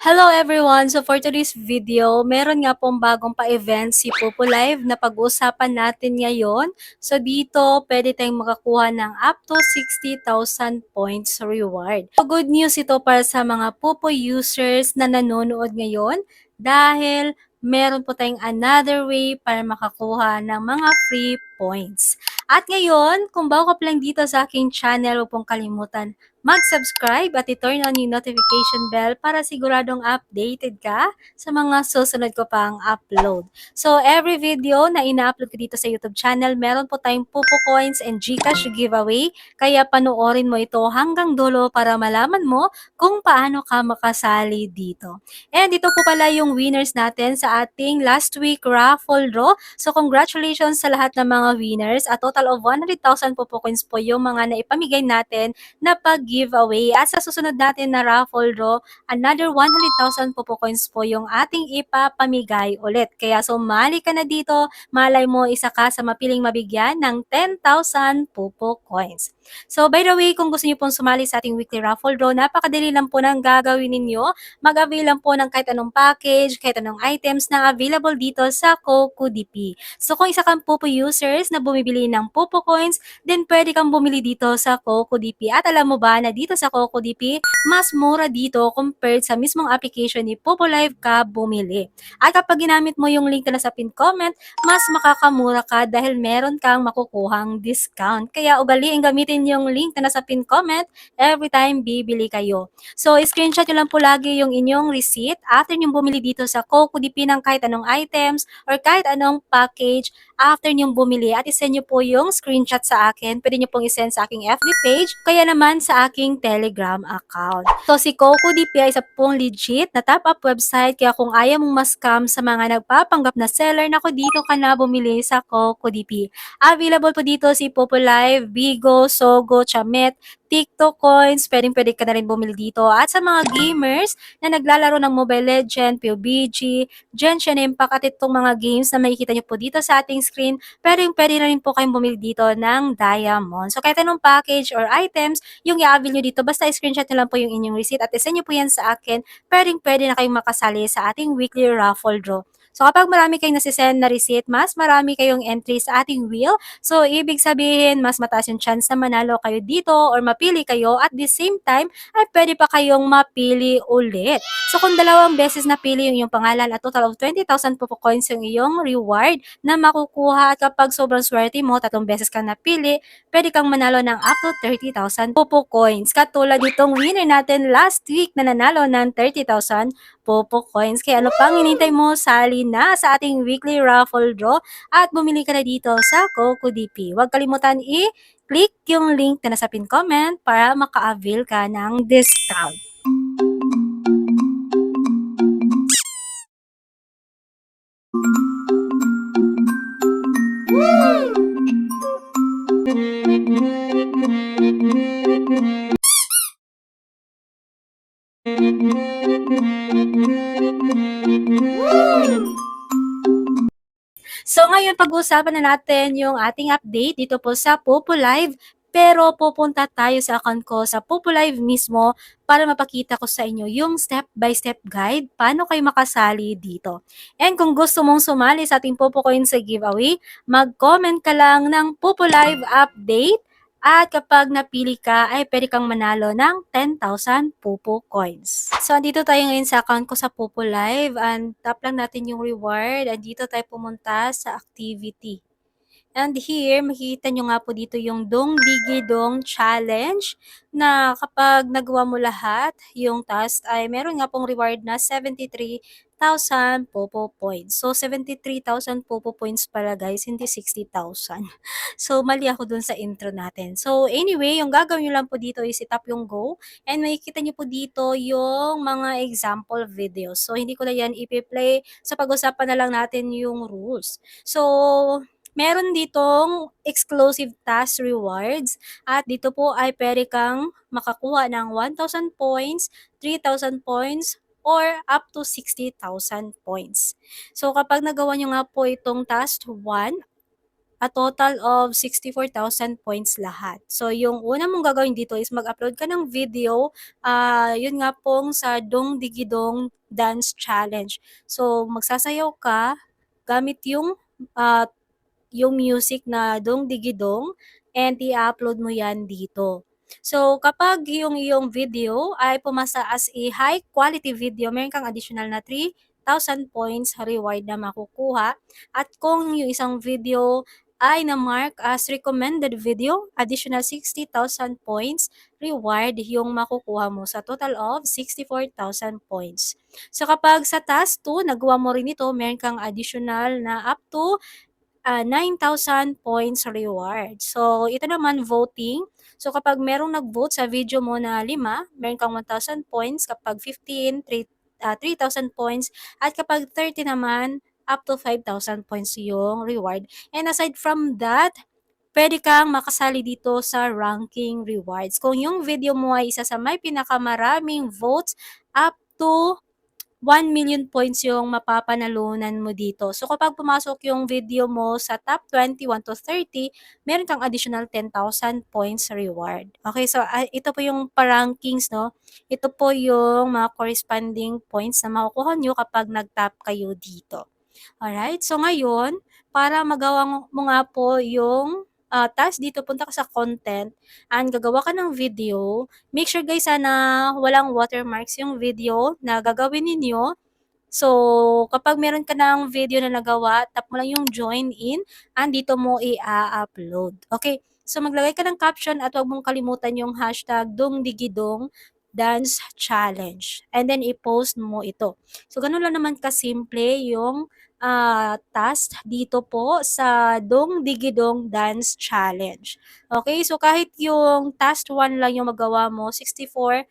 Hello everyone! So for today's video, meron nga pong bagong pa-event si Popo Live na pag-uusapan natin ngayon. So dito, pwede tayong makakuha ng up to 60,000 points reward. So good news ito para sa mga Popo users na nanonood ngayon dahil meron po tayong another way para makakuha ng mga free points. At ngayon, kung bago ka pa lang dito sa aking channel, huwag pong kalimutan mag-subscribe at i-turn on yung notification bell para siguradong updated ka sa mga susunod ko pang upload. So, every video na ina-upload ko dito sa YouTube channel, meron po tayong Pupo Coins and Gcash giveaway. Kaya panoorin mo ito hanggang dulo para malaman mo kung paano ka makasali dito. And ito po pala yung winners natin sa ating last week raffle draw. So, congratulations sa lahat ng mga winners. A total of 100,000 Pupo Coins po yung mga naipamigay natin na pag-giveaway. At sa susunod natin na raffle draw, another 100,000 Popo Coins po yung ating ipapamigay ulit. Kaya sumali ka na dito, malay mo isa ka sa mapiling mabigyan ng 10,000 Popo Coins. So by the way, kung gusto niyo pong sumali sa ating weekly raffle draw, napakadali lang po ng gagawin ninyo. Mag-avail lang po ng kahit anong package, kahit anong items na available dito sa CocoDP. So kung isa kang Popo users na bumibili ng Popo Coins, then pwede kang bumili dito sa CocoDP. At alam mo ba na dito sa CocoDP, mas mura dito compared sa mismong application ni Popo Live ka bumili. At kapag ginamit mo yung link na nasa pin comment, mas makakamura ka dahil meron kang makukuhang discount. Kaya ugaliin gamitin yung link na nasa pin comment every time bibili kayo. So, screenshot nyo lang po lagi yung inyong receipt after nyo bumili dito sa CocoDP ng kahit anong items or kahit anong package after nyong bumili at isend nyo po yung screenshot sa akin. Pwede nyo pong isend sa aking FB page, kaya naman sa aking Telegram account. So si CocoDP ay isa pong legit na top-up website, kaya kung ayaw mong ma-scam sa mga nagpapanggap na seller, nako dito ka na bumili sa CocoDP. Available po dito si Popo Live, Bigo, Sogo, Chamet, TikTok Coins, pwede ka na rin bumili dito. At sa mga gamers na naglalaro ng Mobile Legend, PUBG, Genshin Impact at itong mga games na makikita nyo po dito sa ating screen, pwede na rin po kayong bumili dito ng Diamond. So kahit anong package or items, yung i-avail nyo dito, basta screenshot nyo lang po yung inyong receipt at isend nyo po yan sa akin, pwede na kayong makasali sa ating weekly raffle draw. So kapag marami kayong nasisend na receipt, mas marami kayong entry sa ating wheel. So ibig sabihin, mas mataas yung chance na manalo kayo dito or mapili kayo. At the same time, ay pwede pa kayong mapili ulit. So kung dalawang beses napili yung iyong pangalan at total of 20,000 Popo Coins yung iyong reward na makukuha, at kapag sobrang swerte mo, 3 beses kang napili, pwede kang manalo ng up to 30,000 Popo Coins. Katulad ditong winner natin last week na nanalo ng 30,000 Popo Coins. Kaya ano pang hinintay mo, sali na sa ating weekly raffle draw at bumili ka na dito sa CocoDP. Huwag kalimutan i-click yung link na nasa pin comment para maka-avail ka ng discount. So ngayon pag-uusapan na natin yung ating update dito po sa Popo Live. Pero pupunta tayo sa account ko sa Popo Live mismo para mapakita ko sa inyo yung step-by-step guide paano kayo makasali dito. And kung gusto mong sumali sa ating Popo Coins sa giveaway, mag-comment ka lang ng Popo Live update. At kapag napili ka, ay pwede kang manalo ng 10,000 Popo Coins. So, andito tayo ngayon sa account ko sa Popo Live. And tap lang natin yung reward. And dito tayo pumunta sa activity. And here, makikita nyo nga po dito yung Dong Digi Dong Challenge na kapag nagawa mo lahat, yung task ay meron nga pong reward na 73,000 Popo Points. So, 73,000 Popo Points pala guys, hindi 60,000. So, mali ako dun sa intro natin. So, anyway, yung gagawin nyo lang po dito is itap yung go. And makikita nyo po dito yung mga example videos. So, hindi ko na yan ipi-play. So, pag-usapan na lang natin yung rules. So, meron ditong exclusive task rewards at dito po ay pwede kang makakuha ng 1,000 points, 3,000 points, or up to 60,000 points. So kapag nagawa nyo nga po itong task 1, a total of 64,000 points lahat. So, yung una mong gagawin dito is mag-upload ka ng video, yun nga pong sa Dong Digidong Dance Challenge. So, magsasayaw ka gamit ah, yung music na Dong Digidong and i-upload mo yan dito. So, kapag yung iyong video ay pumasa as a high quality video, meron kang additional na 3,000 points reward na makukuha. At kung yung isang video ay na-mark as recommended video, additional 60,000 points reward yung makukuha mo sa total of 64,000 points. So kapag sa task 2, nagawa mo rin ito, meron kang additional na up to 9,000 points reward. So, ito naman voting. So, kapag merong nag-vote sa video mo na 5, meron kang 1,000 points. Kapag 15, 3,000 points. At kapag 30 naman, up to 5,000 points yung reward. And aside from that, pwede kang makasali dito sa ranking rewards. Kung yung video mo ay isa sa may pinakamaraming votes, up to 1,000,000 points yung mapapanalunan mo dito. So, kapag pumasok yung video mo sa top 21 to 30, meron kang additional 10,000 points reward. Okay, so ito po yung pa-rankings, no? Ito po yung mga corresponding points na makukuha nyo kapag nag-top kayo dito. Alright, so ngayon, para magawa mo nga po yung task dito, punta ka sa content and gagawa ka ng video. Make sure guys na walang watermarks yung video na gagawin ninyo. So, kapag meron ka ng video na nagawa, tap mo lang yung join in and dito mo i-upload. Okay, so maglagay ka ng caption at huwag mong kalimutan yung hashtag Dongdigidong Dance Challenge. And then i-post mo ito. So, ganun lang naman kasimple yung task dito po sa Dongdigidong Dance Challenge. Okay, so kahit yung task 1 lang yung magawa mo, 64,000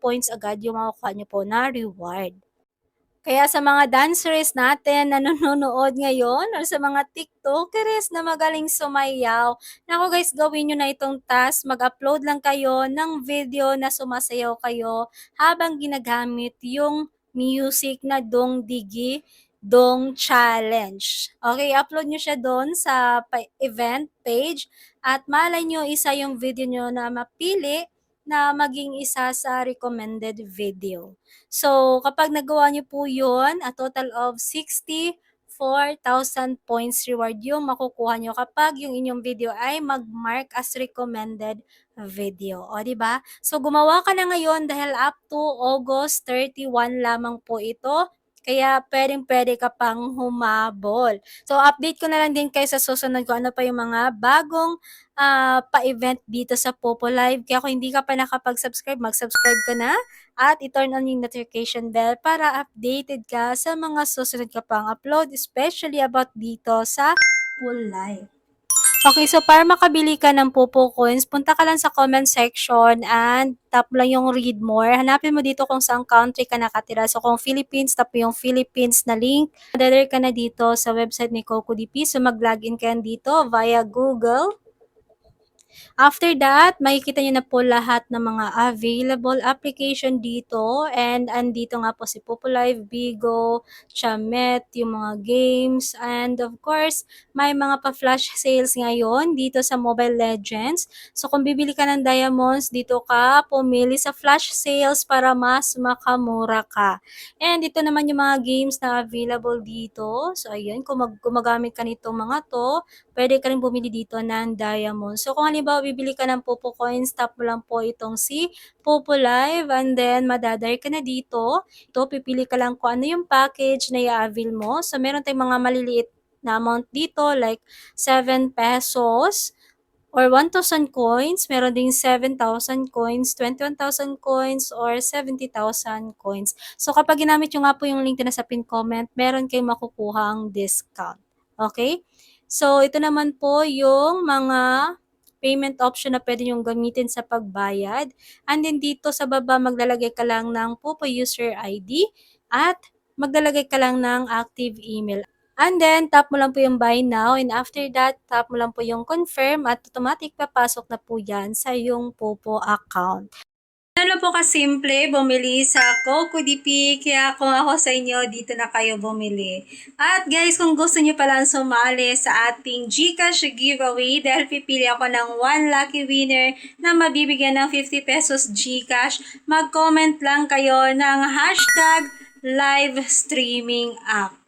points agad yung makukuha nyo po na reward. Kaya sa mga dancers natin na nanonood ngayon or sa mga tiktokers na magaling sumayaw, naku guys, gawin nyo na itong task. Mag-upload lang kayo ng video na sumasayaw kayo habang ginagamit yung music na Dong Digi Dong Challenge. Okay, upload nyo siya doon sa event page at malay nyo isa yung video nyo na mapili na maging isa sa recommended video. So, kapag nagawa niyo po yun, a total of 64,000 points reward yung makukuha nyo kapag yung inyong video ay mag-mark as recommended video. O, di ba? So, gumawa ka na ngayon dahil up to August 31 lamang po ito. Kaya pwedeng-pwede ka pang humabol. So, update ko na lang din kayo sa susunod ko ano pa yung mga bagong pa-event dito sa Popo Live. Kaya kung hindi ka pa nakapag-subscribe, mag-subscribe ka na at i-turn on yung notification bell para updated ka sa mga susunod ka pang upload, especially about dito sa Popo Live. Okay, so para makabili ka ng Popo Coins, punta ka lang sa comment section and tap lang yung read more. Hanapin mo dito kung saan country ka nakatira. So kung Philippines, tap yung Philippines na link. Dadar ka na dito sa website ni CocoDP. So mag-login ka dito via Google. After that, makikita nyo na po lahat ng mga available application dito. And andito nga po si Popo Live, Bigo, Chamet, yung mga games. And of course, may mga pa-flash sales ngayon dito sa Mobile Legends. So kung bibili ka ng diamonds, dito ka pumili sa flash sales para mas makamura ka. And ito naman yung mga games na available dito. So ayun, kung gumagamit ka nitong mga to, pwede ka rin bumili dito ng diamond. So, kung halimbawa bibili ka ng Popo Coins, tap mo lang po itong si Popo Live and then madadar ka na dito. Ito, pipili ka lang kung ano yung package na i-avail mo. So, meron tayong mga maliliit na amount dito like 7 pesos or 1,000 coins. Meron ding 7,000 coins, 21,000 coins, or 70,000 coins. So, kapag ginamit nyo nga po yung link na sa pin comment, meron kayong makukuhang discount. Okay? So, ito naman po yung mga payment option na pwede nyo gamitin sa pagbayad. And then dito sa baba, maglalagay ka lang ng Popo user ID at maglalagay ka lang ng active email. And then, tap mo lang po yung buy now and after that, tap mo lang po yung confirm at automatic papasok na po yan sa yung Popo account. Ano po kasimple, bumili sa CocoDP, kaya kung ako sa inyo, dito na kayo bumili. At guys, kung gusto nyo palang sumali sa ating GCash giveaway, dahil pipili ako ng 1 lucky winner na mabibigyan ng 50 pesos GCash, mag-comment lang kayo ng hashtag live streaming app.